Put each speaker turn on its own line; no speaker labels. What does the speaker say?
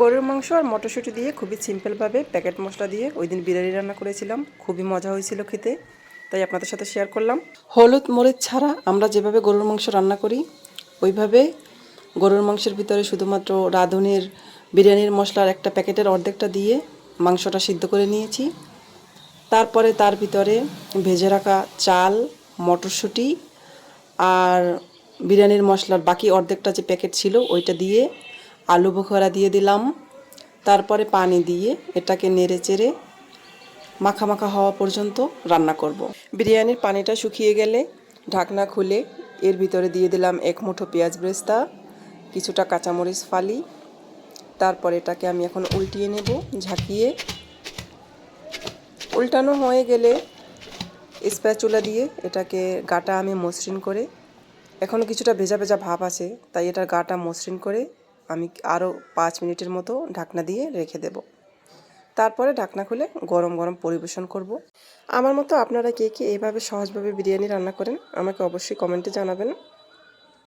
গরুর মাংস আর মটরশুঁটি দিয়ে খুবই সিম্পলভাবে প্যাকেট মশলা দিয়ে ওই দিন বিরিয়ানি রান্না করেছিলাম। খুবই মজা হয়েছিল খেতে, তাই আপনাদের সাথে শেয়ার করলাম। হলুদ মরিচ ছাড়া আমরা যেভাবে গরুর মাংস রান্না করি ওইভাবে গরুর মাংসের ভিতরে শুধুমাত্র রাঁধুনির বিরিয়ানির মশলার একটা প্যাকেটের অর্ধেকটা দিয়ে মাংসটা সিদ্ধ করে নিয়েছি। তারপরে তার ভিতরে ভেজে রাখা চাল, মটরশুঁটি আর বিরিয়ানির মশলার বাকি অর্ধেকটা যে প্যাকেট ছিল ওইটা দিয়ে আলু বোখরা দিয়ে দিলাম। তারপরে পানি দিয়ে এটাকে নেড়ে চেড়ে মাখা মাখা হওয়া পর্যন্ত রান্না করব। বিরিয়ানির পানিটা শুকিয়ে গেলে ঢাকনা খুলে এর ভিতরে দিয়ে দিলাম 1 মুঠো পেঁয়াজ বেরেস্তা, কিছুটা কাঁচামরিচ ফালি। তারপর এটাকে আমি এখন উল্টিয়ে নেব ঝাঁকিয়ে। উল্টানো হয়ে গেলে স্প্যাচুলা দিয়ে এটাকে গাটা আমি মসৃণ করে, এখনও কিছুটা ভেজা ভেজা ভাব আছে তাই এটার গাটা মসৃণ করে আমি আরও 5 মিনিটের মতো ঢাকনা দিয়ে রেখে দেব। তারপরে ঢাকনা খুলে গরম গরম পরিবেশন করব। আমার মতো আপনারা কে কে এইভাবে সহজভাবে বিরিয়ানি রান্না করেন আমাকে অবশ্যই কমেন্টে জানাবেন।